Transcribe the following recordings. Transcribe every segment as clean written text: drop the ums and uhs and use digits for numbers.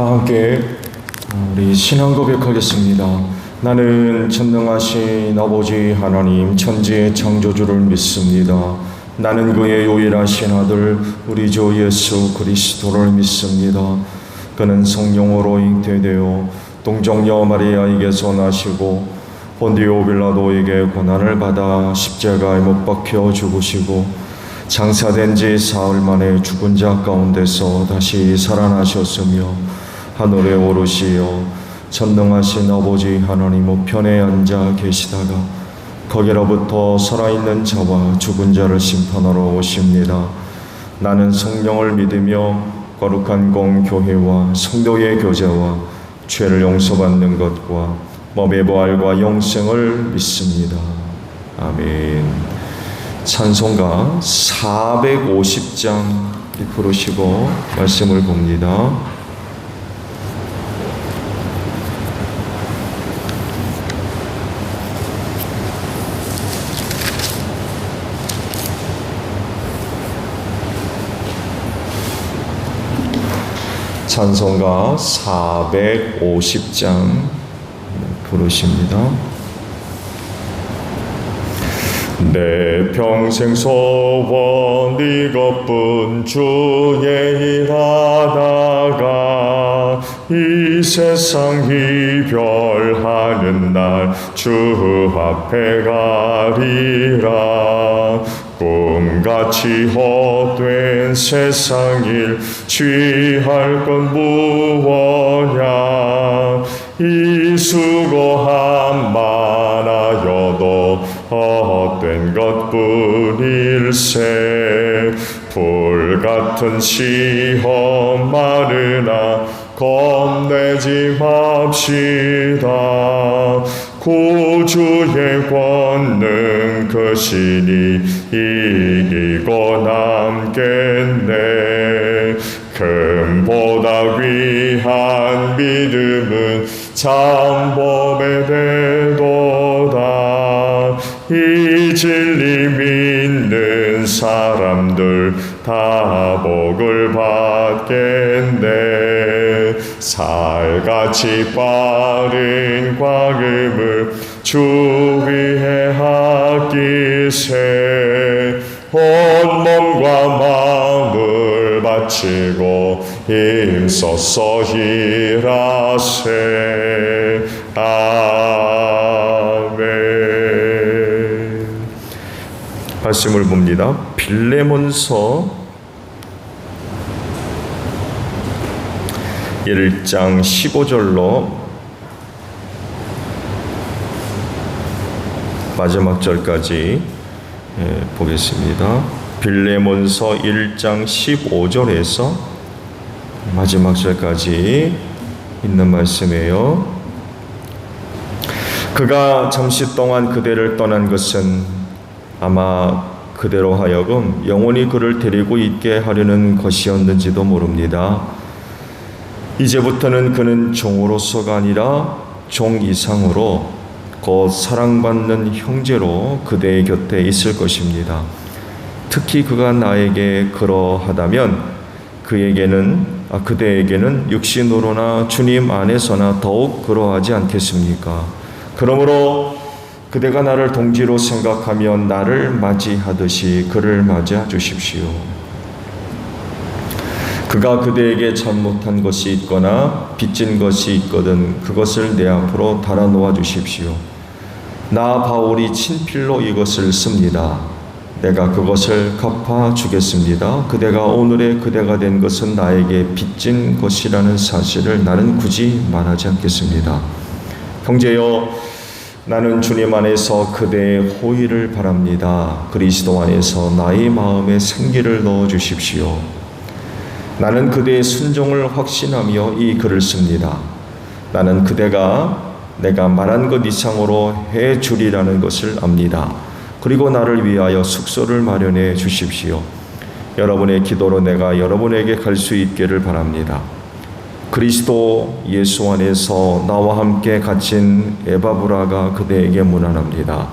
다 함께 우리 신앙 고백하겠습니다. 나는 전능하신 아버지 하나님 천지의 창조주를 믿습니다. 나는 그의 유일하신 아들 우리 주 예수 그리스도를 믿습니다. 그는 성령으로 잉태되어 동정녀 마리아에게서 나시고 본디오 빌라도에게 고난을 받아 십자가에 못 박혀 죽으시고 장사된 지 사흘 만에 죽은 자 가운데서 다시 살아나셨으며 하늘에 오르시어 전능하신 아버지 하나님 우편에 앉아 계시다가 거기로부터 살아있는 자와 죽은 자를 심판하러 오십니다. 나는 성령을 믿으며 거룩한 공교회와 성도의 교제와 죄를 용서받는 것과 몸의 부활과 영생을 믿습니다. 아멘. 찬송가 450장 부르시고 말씀을 봅니다. 찬송가 450장 부르십니다. 내 평생 소원 이것뿐 주의 일하다가 이 세상 이별하는 날 주 앞에 가리라. 꿈같이 헛된 세상 일 취할 건 무엇냐. 이 수고함 많아여도 헛된 것뿐일세. 불같은 시험 많으나 겁내지 맙시다. 구주의 권능 그 신이 이기고 남겠네. 금보다 귀한 믿음은 참범에 되도다. 이 진리 믿는 사람들 다 복을 받겠네. 살같이 빠른 과금을 주 위에 아끼세. 온 몸과 마음을 바치고 힘써서 일하세. 아멘. 말씀을 봅니다. 빌레몬서 1장 15절로 마지막 절까지 보겠습니다. 빌레몬서 1장 15절에서 마지막 절까지 있는 말씀이에요. 그가 잠시 동안 그대를 떠난 것은 아마 그대로 하여금 영원히 그를 데리고 있게 하려는 것이었는지도 모릅니다. 이제부터는 그는 종으로서가 아니라 종 이상으로 곧 사랑받는 형제로 그대의 곁에 있을 것입니다. 특히 그가 나에게 그러하다면 그대에게는 육신으로나 주님 안에서나 더욱 그러하지 않겠습니까? 그러므로 그대가 나를 동지로 생각하며 나를 맞이하듯이 그를 맞아 주십시오. 그가 그대에게 잘못한 것이 있거나 빚진 것이 있거든 그것을 내 앞으로 달아놓아 주십시오. 나 바울이 친필로 이것을 씁니다. 내가 그것을 갚아 주겠습니다. 그대가 오늘의 그대가 된 것은 나에게 빚진 것이라는 사실을 나는 굳이 말하지 않겠습니다. 형제여, 나는 주님 안에서 그대의 호의를 바랍니다. 그리스도 안에서 나의 마음에 생기를 넣어 주십시오. 나는 그대의 순종을 확신하며 이 글을 씁니다. 나는 그대가 내가 말한 것 이상으로 해 주리라는 것을 압니다. 그리고 나를 위하여 숙소를 마련해 주십시오. 여러분의 기도로 내가 여러분에게 갈 수 있기를 바랍니다. 그리스도 예수 안에서 나와 함께 갇힌 에바브라가 그대에게 문안합니다.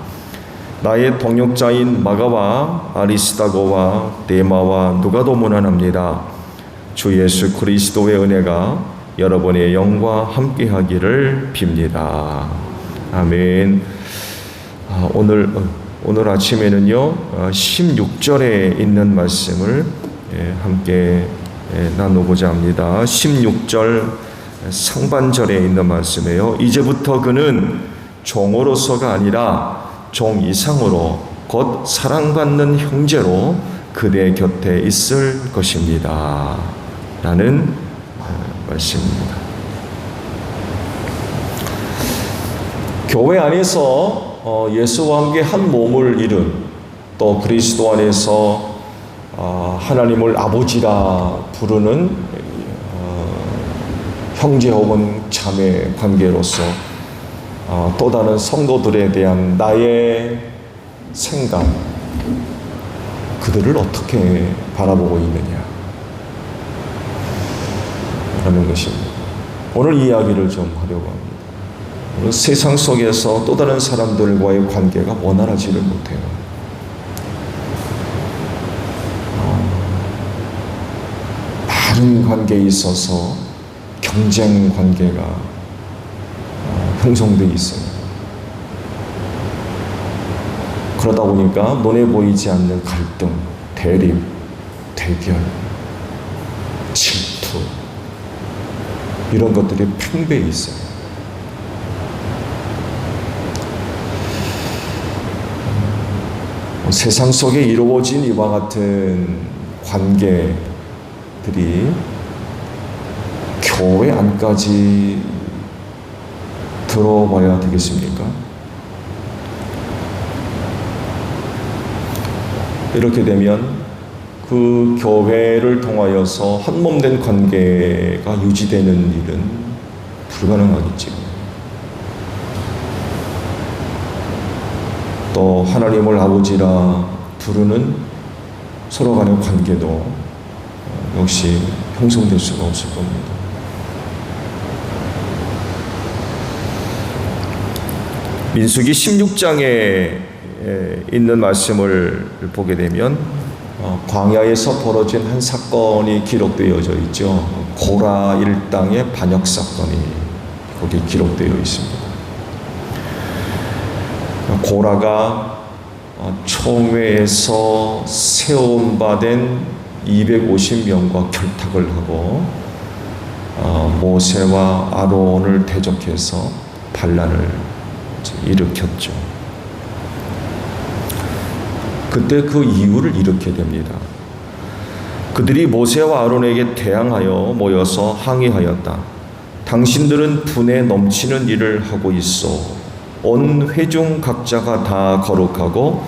나의 동역자인 마가와 아리스다고와 데마와 누가도 문안합니다. 주 예수 그리스도의 은혜가 여러분의 영과 함께하기를 빕니다. 아멘. 오늘 아침에는요 16절에 있는 말씀을 함께 나누고자 합니다. 16절 상반절에 있는 말씀이에요. 이제부터 그는 종으로서가 아니라 종 이상으로 곧 사랑받는 형제로 그대 곁에 있을 것입니다. 라는 말씀입니다. 교회 안에서 예수와 함께 한 몸을 이룬, 또 그리스도 안에서 하나님을 아버지라 부르는 형제 혹은 자매 관계로서 또 다른 성도들에 대한 나의 생각, 그들을 어떻게 바라보고 있느냐 라는 것입니다. 오늘 이야기를 좀 하려고 합니다. 오늘 세상 속에서 또 다른 사람들과의 관계가 원활하지를 못해요. 많은 관계에 있어서 경쟁 관계가 형성되어 있어요. 그러다 보니까 눈에 보이지 않는 갈등, 대립, 대결, 질투, 이런 것들이 팽배해 있어요. 세상 속에 이루어진 이와 같은 관계들이 교회 안까지 들어와야 되겠습니까? 이렇게 되면 그 교회를 통하여서 한몸된 관계가 유지되는 일은 불가능하겠죠. 또 하나님을 아버지라 부르는 서로 간의 관계도 역시 형성될 수가 없을 겁니다. 민수기 16장에 있는 말씀을 보게 되면 광야에서 벌어진 한 사건이 기록되어져 있죠. 고라 일당의 반역 사건이 거기 기록되어 있습니다. 고라가 총회에서 세움받은 250명과 결탁을 하고 모세와 아론을 대적해서 반란을 일으켰죠. 그때 그 이유를 이렇게 됩니다. 그들이 모세와 아론에게 대항하여 모여서 항의하였다. 당신들은 분에 넘치는 일을 하고 있어. 온 회중 각자가 다 거룩하고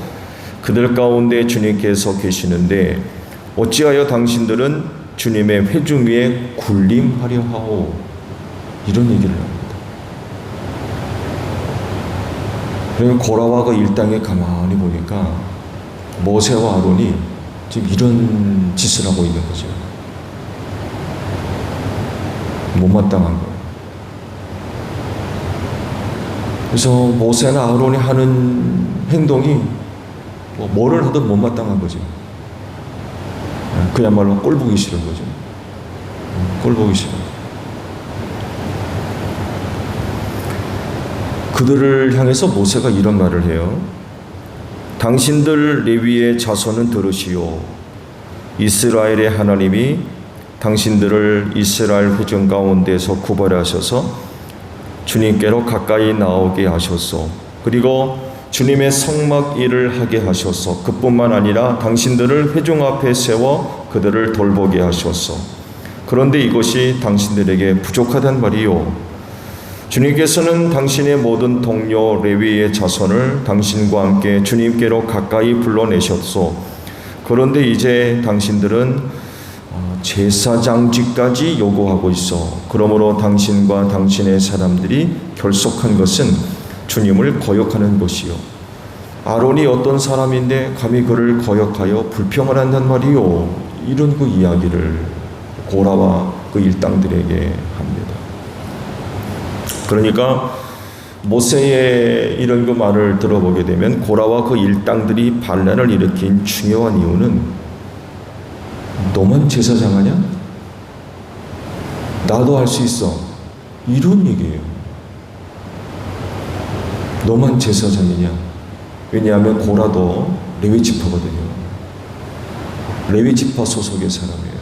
그들 가운데 주님께서 계시는데 어찌하여 당신들은 주님의 회중 위에 군림하려 하오. 이런 얘기를 합니다. 그러면 고라와 그 일당에 가만히 보니까 모세와 아론이 지금 이런 짓을 하고 있는 거죠. 못마땅한 거예요. 그래서 모세나 아론이 하는 행동이 뭐를 하든 못마땅한 거죠. 그야말로 꼴보기 싫은 거죠. 꼴보기 싫은 거죠. 그들을 향해서 모세가 이런 말을 해요. 당신들 레위의 자손은 들으시오. 이스라엘의 하나님이 당신들을 이스라엘 회중 가운데서 구별하셔서 주님께로 가까이 나오게 하셨소. 그리고 주님의 성막 일을 하게 하셨소. 그뿐만 아니라 당신들을 회중 앞에 세워 그들을 돌보게 하셨소. 그런데 이것이 당신들에게 부족하단 말이요. 주님께서는 당신의 모든 동료 레위의 자손을 당신과 함께 주님께로 가까이 불러내셨소. 그런데 이제 당신들은 제사장직까지 요구하고 있어. 그러므로 당신과 당신의 사람들이 결속한 것은 주님을 거역하는 것이요. 아론이 어떤 사람인데 감히 그를 거역하여 불평을 한단 말이요. 이런 그 이야기를 고라와 그 일당들에게 합니다. 그러니까 모세의 이런 그 말을 들어보게 되면 고라와 그 일당들이 반란을 일으킨 중요한 이유는 너만 제사장 하냐? 나도 할 수 있어. 이런 얘기예요. 너만 제사장이냐? 왜냐하면 고라도 레위 지파거든요. 레위 지파 소속의 사람이에요.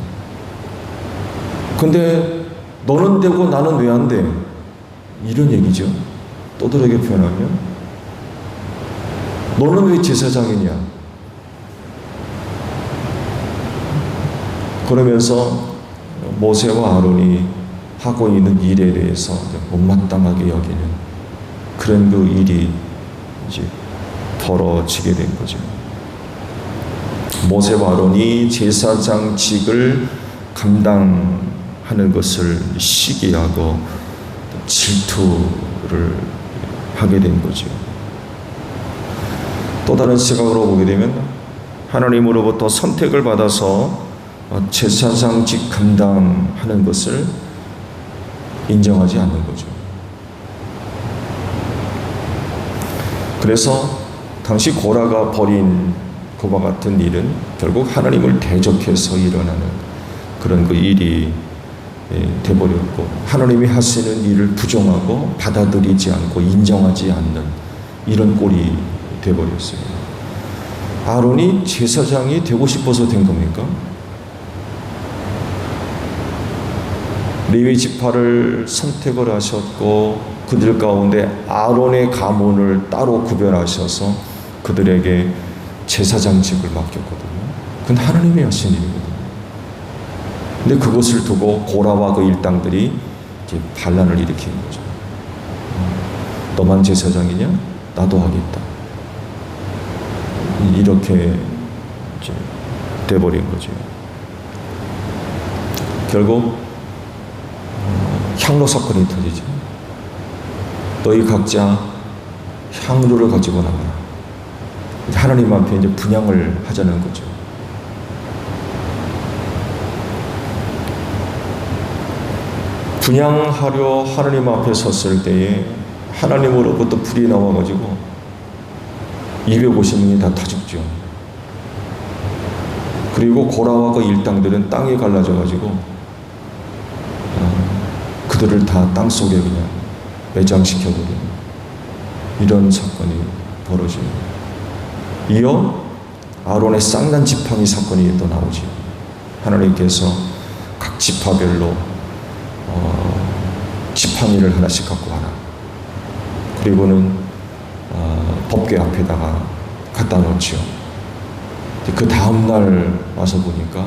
근데 너는 되고 나는 왜 안 돼? 이런 얘기죠. 또 다르게 표현하면 너는 왜 제사장이냐? 그러면서 모세와 아론이 하고 있는 일에 대해서 못마땅하게 여기는 그런 그 일이 이제 벌어지게 된 거죠. 모세와 아론이 제사장직을 감당하는 것을 시기하고 질투를 하게 된 거죠. 또 다른 시각으로 보게 되면 하나님으로부터 선택을 받아서 제사장직 감당하는 것을 인정하지 않는 거죠. 그래서 당시 고라가 벌인 그와 같은 일은 결국 하나님을 대적해서 일어나는 그런 그 일이 돼버렸고, 하나님이 하시는 일을 부정하고 받아들이지 않고 인정하지 않는 이런 꼴이 돼버렸어요. 아론이 제사장이 되고 싶어서 된 겁니까? 레위 지파를 선택을 하셨고 그들 가운데 아론의 가문을 따로 구별하셔서 그들에게 제사장직을 맡겼거든요. 그건 하나님이 하신 일이거든요. 근데 그것을 두고 고라와 그 일당들이 이제 반란을 일으킨 거죠. 너만 제사장이냐? 나도 하겠다. 이렇게 이제 돼버린 거죠. 결국 향로 사건이 터지죠. 너희 각자 향로를 가지고 나가라. 하나님 앞에 이제 분향을 하자는 거죠. 분향하려 하나님 앞에 섰을 때에 하나님으로부터 불이 나와가지고 250명이 다 죽죠. 그리고 고라와 그 일당들은 땅에 갈라져가지고 그들을 다 땅속에 그냥 매장시켜버리는 이런 사건이 벌어집니다. 이어 아론의 쌍난 지팡이 사건이 또 나오죠. 하나님께서 각 지파별로 지팡이를 하나씩 갖고 와라. 그리고는 법궤 앞에다가 갖다 놓죠. 그 다음날 와서 보니까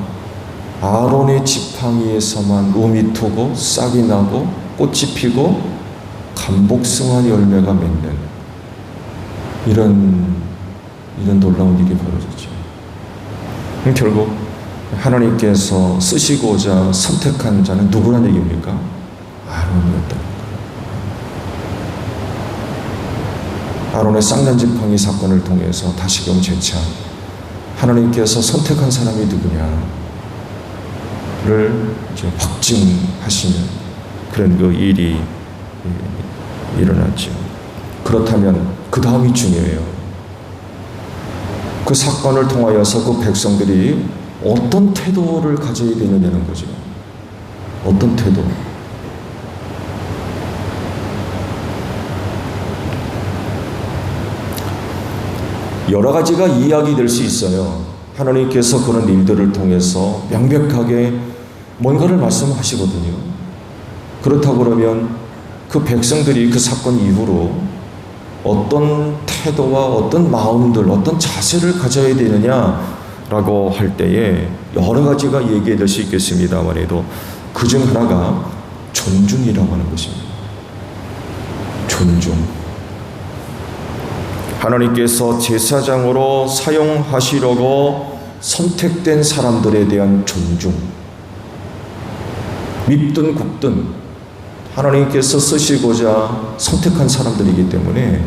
아론의 지팡이에서만 음이 트고 싹이 나고 꽃이 피고 감복승한 열매가 맺는 이런 놀라운 일이 벌어졌죠. 결국 하나님께서 쓰시고자 선택한 자는 누구란 얘기입니까? 아론이었다. 아론의 쌍난 지팡이 사건을 통해서 다시금 재차 하나님께서 선택한 사람이 누구냐를 이제 확증하시는 그런 그 일이 일어났죠. 그렇다면 그 다음이 중요해요. 그 사건을 통하여서 그 백성들이 어떤 태도를 가져야 되느냐는 거죠. 어떤 태도? 여러 가지가 이야기될 수 있어요. 하나님께서 그런 일들을 통해서 명백하게 뭔가를 말씀하시거든요. 그렇다고 그러면 그 백성들이 그 사건 이후로 어떤 태도와 어떤 마음들, 어떤 자세를 가져야 되느냐라고 할 때에 여러 가지가 얘기될 수 있겠습니다만 해도 그중 하나가 존중이라고 하는 것입니다. 존중. 하나님께서 제사장으로 사용하시려고 선택된 사람들에 대한 존중. 밉든 굽든 하나님께서 쓰시고자 선택한 사람들이기 때문에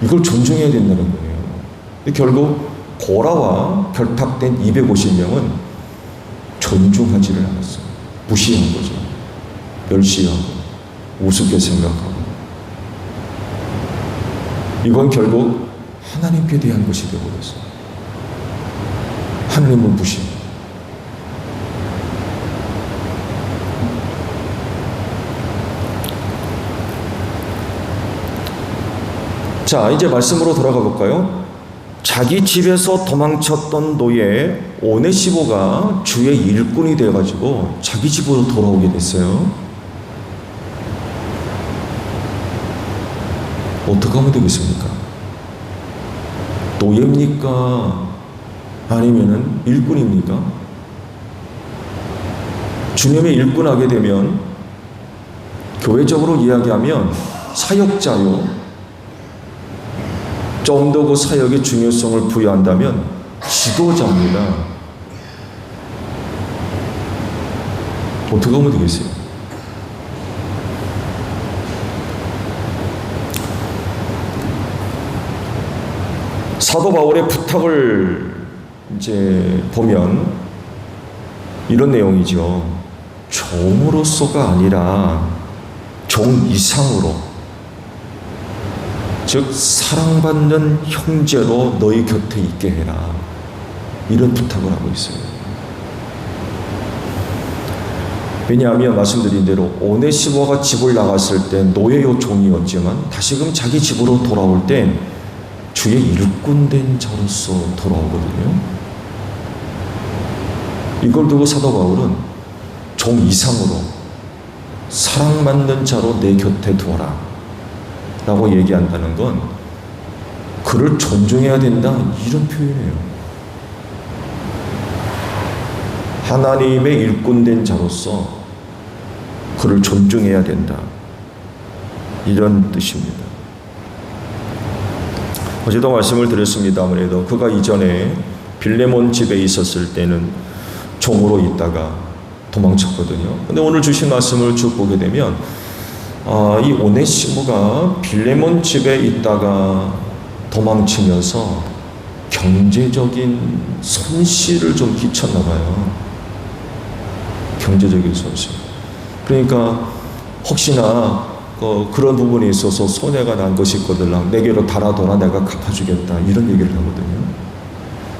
이걸 존중해야 된다는 거예요. 근데 결국 고라와 결탁된 250명은 존중하지를 않았어요. 무시한 거죠. 멸시하고 우습게 생각하고. 이건 결국 하나님께 대한 것이 되어버렸어요. 하나님을 무시. 자, 이제 말씀으로 돌아가 볼까요? 자기 집에서 도망쳤던 노예 오네시모가 주의 일꾼이 되어가지고 자기 집으로 돌아오게 됐어요. 어떻게 하면 되겠습니까? 노예입니까? 아니면은 일꾼입니까? 주님의 일꾼하게 되면 교회적으로 이야기하면 사역자요. 좀 더 그 사역의 중요성을 부여한다면 지도자입니다. 어떻게 하면 되겠어요? 사도 바울의 부탁을 이제 보면 이런 내용이죠. 종으로서가 아니라 종 이상으로, 즉 사랑받는 형제로 너희 곁에 있게 해라. 이런 부탁을 하고 있어요. 왜냐하면 말씀드린 대로 오네시모가 집을 나갔을 때 노예요 종이었지만 다시금 자기 집으로 돌아올 땐 주의 일꾼된 자로서 돌아오거든요. 이걸 두고 사도 바울은 종 이상으로 사랑받는 자로 내 곁에 두어라 라고 얘기한다는 건 그를 존중해야 된다, 이런 표현이에요. 하나님의 일꾼된 자로서 그를 존중해야 된다, 이런 뜻입니다. 어제도 말씀을 드렸습니다. 아무래도 그가 이전에 빌레몬 집에 있었을 때는 종으로 있다가 도망쳤거든요. 근데 오늘 주신 말씀을 쭉 보게 되면 이 오네시모가 빌레몬 집에 있다가 도망치면서 경제적인 손실을 좀 끼쳤나 봐요. 경제적인 손실. 그러니까 혹시나 그런 부분에 있어서 손해가 난 것이 있거든 내게로 달아둬라, 내가 갚아주겠다, 이런 얘기를 하거든요.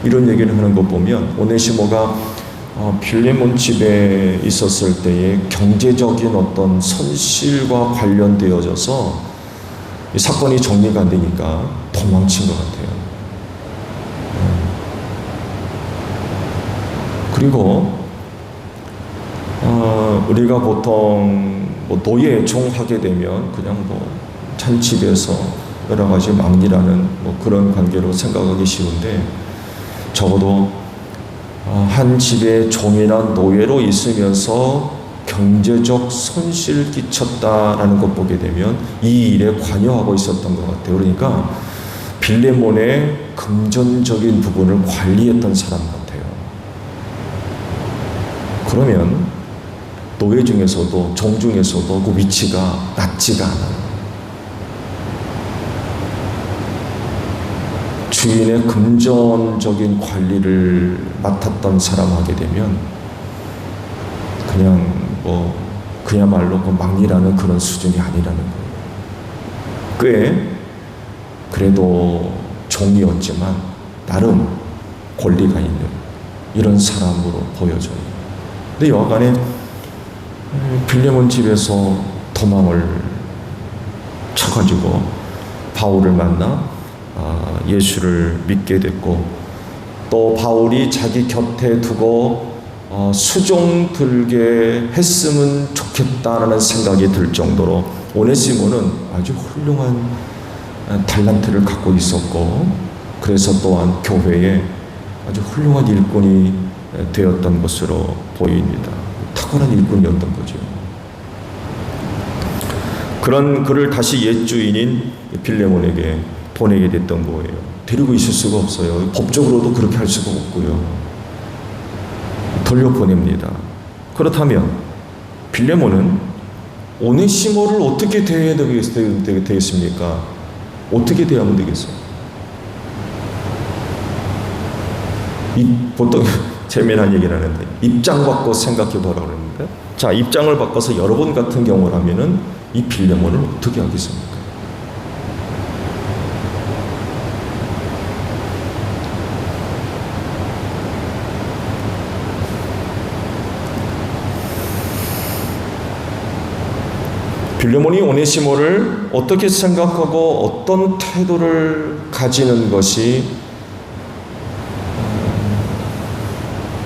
이런 얘기를 하는 것 보면 오네시모가 빌레몬 집에 있었을 때의 경제적인 어떤 손실과 관련되어져서 이 사건이 정리가 안 되니까 도망친 것 같아요. 그리고 우리가 보통 노예 종하게 되면 그냥 한 집에서 여러 가지 막리라는 그런 관계로 생각하기 쉬운데, 적어도 한 집의 종이나 노예로 있으면서 경제적 손실을 끼쳤다라는 것 보게 되면 이 일에 관여하고 있었던 것 같아요. 그러니까 빌레몬의 금전적인 부분을 관리했던 사람 같아요. 그러면 노예 중에서도 종 중에서도 그 위치가 낮지가 않아요. 주인의 금전적인 관리를 맡았던 사람 하게 되면 그냥 그야말로 막리라는 그런 수준이 아니라는 거예요. 꽤 그래도 종이었지만 나름 권리가 있는 이런 사람으로 보여져요. 근데 여하간에 빌레몬 집에서 도망을 쳐가지고 바울을 만나 예수를 믿게 됐고, 또 바울이 자기 곁에 두고 수종 들게 했으면 좋겠다라는 생각이 들 정도로 오네시모는 아주 훌륭한 달란트를 갖고 있었고, 그래서 또한 교회에 아주 훌륭한 일꾼이 되었던 것으로 보입니다. 탁월한 일꾼이었던 거죠. 그런 그를 다시 옛 주인인 빌레몬에게 보내게 됐던 거예요. 데리고 있을 수가 없어요. 법적으로도 그렇게 할 수가 없고요. 돌려보냅니다. 그렇다면 빌레몬은 오네시모를 어떻게 대해야 되겠습니까? 어떻게 대하면 되겠어요? 보통 재미난 얘기를 하는데 입장 바꿔 생각해 보라고 그러는데, 자, 입장을 바꿔서 여러분 같은 경우라면은 이 빌레몬을 어떻게 하겠습니까? 빌레몬이 오네시모를 어떻게 생각하고 어떤 태도를 가지는 것이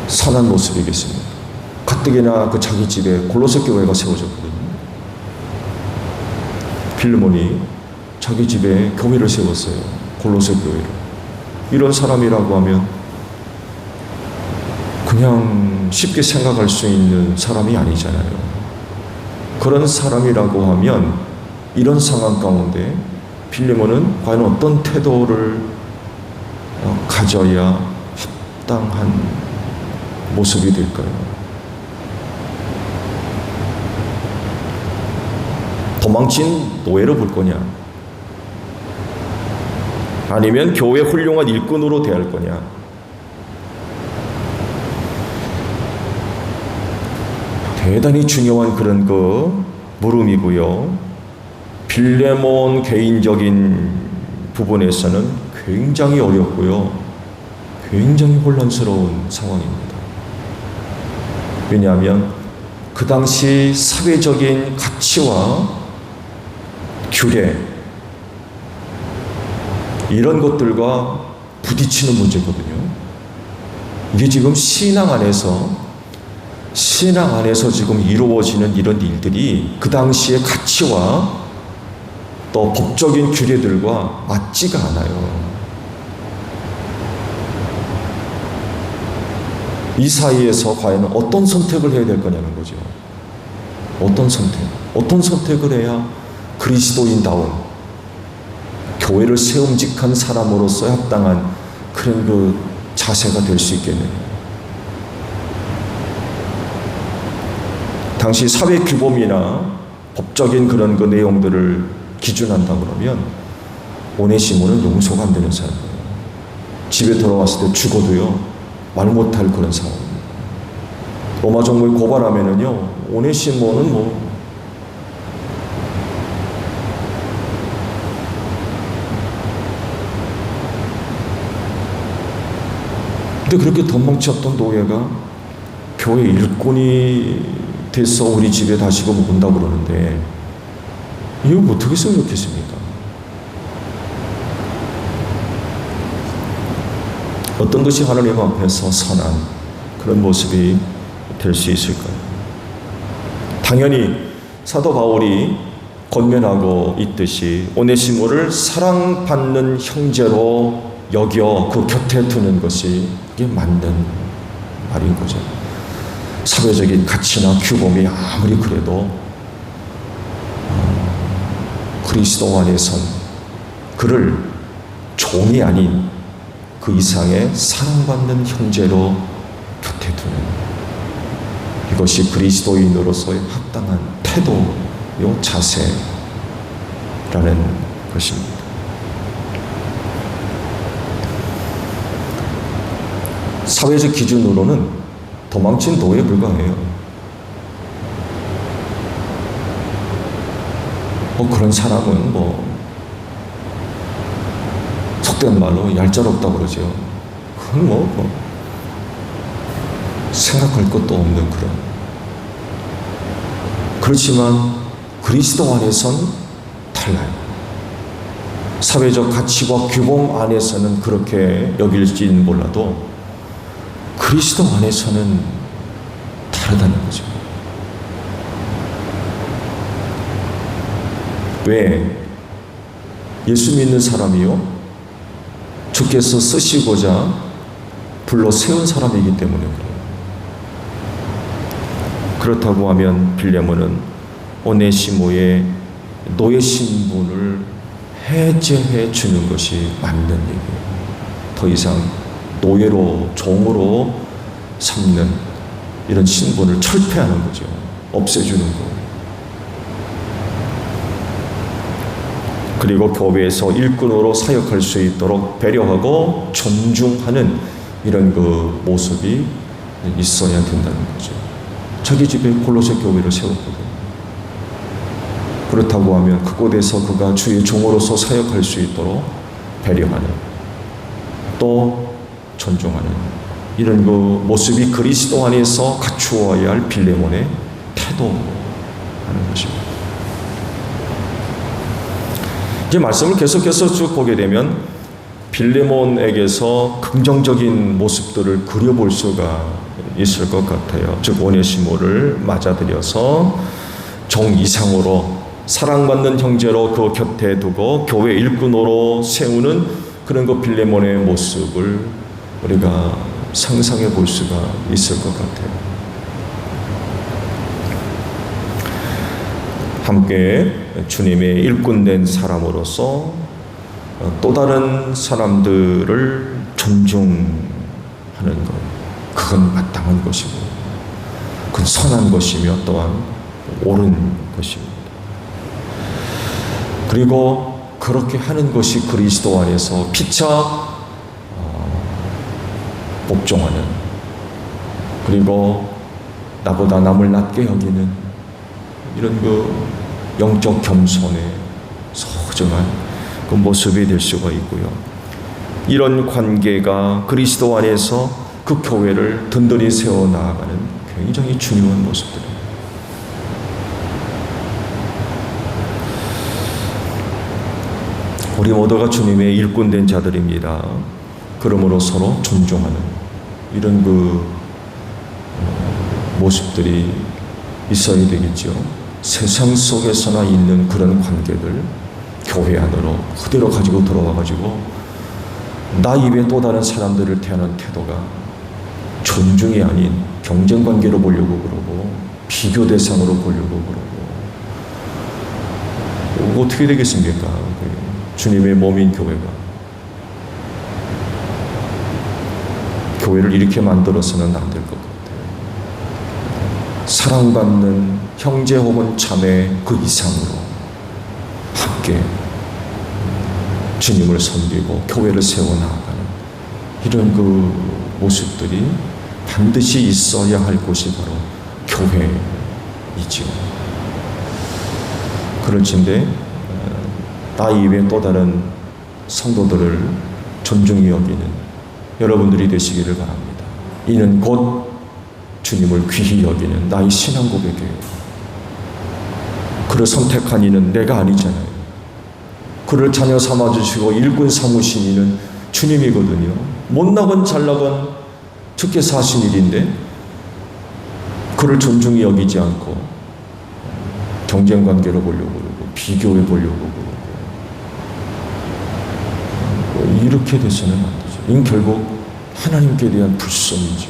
선한 모습이겠습니까? 가뜩이나 그 자기 집에 골로새 교회가 세워졌거든요. 빌레몬이 자기 집에 교회를 세웠어요. 골로새 교회를. 이런 사람이라고 하면 그냥 쉽게 생각할 수 있는 사람이 아니잖아요. 그런 사람이라고 하면 이런 상황 가운데 빌레몬은 과연 어떤 태도를 가져야 합당한 모습이 될까요? 도망친 노예로 볼 거냐? 아니면 교회 훌륭한 일꾼으로 대할 거냐? 대단히 중요한 그런 물음이고요. 빌레몬 개인적인 부분에서는 굉장히 어렵고요. 굉장히 혼란스러운 상황입니다. 왜냐하면 그 당시 사회적인 가치와 규례 이런 것들과 부딪히는 문제거든요. 이게 지금 신앙 안에서 지금 이루어지는 이런 일들이 그 당시의 가치와 또 법적인 규례들과 맞지가 않아요. 이 사이에서 과연 어떤 선택을 해야 될 거냐는 거죠. 어떤 선택을 해야 그리스도인다운 교회를 세움직한 사람으로서 합당한 그런 자세가 될 수 있겠네요. 당시 사회 규범이나 법적인 그런 내용들을 기준한다 그러면 오네시모는 용서가 안 되는 사람이에요. 집에 돌아왔을 때 죽어도요 말 못할 그런 상황입니다. 로마 정부에 고발하면은요 오네시모는 근데 그렇게 도망쳤던 노예가 교회 일꾼이 돼서 우리 집에 다시금 온다 그러는데 이거 어떻게 생각했습니까? 어떤 것이 하나님 앞에서 선한 그런 모습이 될 수 있을까요? 당연히 사도 바울이 권면하고 있듯이 오네시모를 사랑받는 형제로 여겨 그 곁에 두는 것이 이게 맞는 말인 거죠. 사회적인 가치나 규범이 아무리 그래도 그리스도 안에선 그를 종이 아닌 그 이상의 사랑받는 형제로 곁에 두는 이것이 그리스도인으로서의 합당한 태도요 자세라는 것입니다. 사회적 기준으로는 도망친 노예에 불과해요. 그런 사람은 속된 말로 얄짤없다고 그러죠. 그건 생각할 것도 없는 그런. 그렇지만 그리스도 안에선 달라요. 사회적 가치와 규범 안에서는 그렇게 여길지는 몰라도 그리스도 안에서는 다르다는 거죠. 왜? 예수 믿는 사람이요 주께서 쓰시고자 불러 세운 사람이기 때문에 그래요. 그렇다고 하면 빌레몬은 오네시모의 노예 신분을 해제해 주는 것이 맞는 얘기예요. 더 이상 노예로 종으로 삼는 이런 신분을 철폐하는 거죠. 없애주는 거. 그리고 교회에서 일꾼으로 사역할 수 있도록 배려하고 존중하는 이런 모습이 있어야 된다는 거죠. 자기 집에 골로새 교회를 세웠거든요. 그렇다고 하면 그곳에서 그가 주의 종으로서 사역할 수 있도록 배려하는 또 존중하는 이런 모습이 그리스도 안에서 갖추어야 할 빌레몬의 태도라는 것입니다. 이제 말씀을 계속해서 쭉 보게 되면 빌레몬에게서 긍정적인 모습들을 그려볼 수가 있을 것 같아요. 즉 오네시모를 맞아들여서 종 이상으로 사랑받는 형제로 그 곁에 두고 교회 일꾼으로 세우는 그런 그 빌레몬의 모습을 우리가 상상해 볼 수가 있을 것 같아요. 함께 주님의 일꾼된 사람으로서 또 다른 사람들을 존중하는 것, 그건 마땅한 것이고 그건 선한 것이며 또한 옳은 것입니다. 그리고 그렇게 하는 것이 그리스도 안에서 피차 복종하는, 그리고 나보다 남을 낮게 여기는 이런 그 영적 겸손의 소중한 그 모습이 될 수가 있고요. 이런 관계가 그리스도 안에서 그 교회를 든든히 세워나가는 굉장히 중요한 모습들입니다. 우리 모두가 주님의 일꾼된 자들입니다. 그러므로 서로 존중하는 이런 그 모습들이 있어야 되겠죠. 세상 속에서나 있는 그런 관계들 교회 안으로 그대로 가지고 들어와가지고 나 이외에 또 다른 사람들을 대하는 태도가 존중이 아닌 경쟁 관계로 보려고 그러고 비교 대상으로 보려고 그러고 어떻게 되겠습니까? 주님의 몸인 교회를 이렇게 만들어서는 안 될 것 같아요. 사랑받는 형제 혹은 자매 그 이상으로 함께 주님을 섬기고 교회를 세워나가는 이런 그 모습들이 반드시 있어야 할 곳이 바로 교회이지요. 그럴진데 나 이외에 또 다른 성도들을 존중히 여기는 여러분들이 되시기를 바랍니다. 이는 곧 주님을 귀히 여기는 나의 신앙 고백이에요. 그를 선택한 이는 내가 아니잖아요. 그를 자녀 삼아주시고 일꾼 삼으신 이는 주님이거든요. 못나건 잘나건 주께서 하신 일인데 그를 존중히 여기지 않고 경쟁관계로 보려고 그러고 비교해 보려고 그러고 이렇게 돼서는 안 되죠. 이건 결국 하나님께 대한 불성이죠.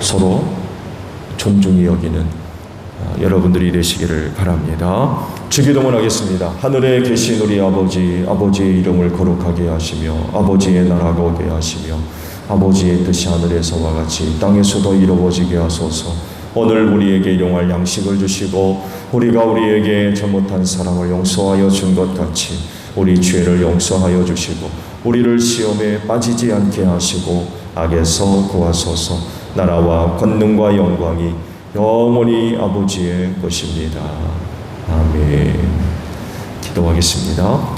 서로 존중히 여기는 여러분들이 되시기를 바랍니다. 주기도문 하겠습니다. 하늘에 계신 우리 아버지, 아버지의 이름을 거룩하게 하시며 아버지의 나라가 오게 하시며 아버지의 뜻이 하늘에서와 같이 땅에서도 이루어지게 하소서. 오늘 우리에게 일용할 양식을 주시고 우리가 우리에게 잘못한 사람을 용서하여 준 것 같이 우리 죄를 용서하여 주시고 우리를 시험에 빠지지 않게 하시고 악에서 구하소서. 나라와 권능과 영광이 영원히 아버지의 것입니다. 아멘. 기도하겠습니다.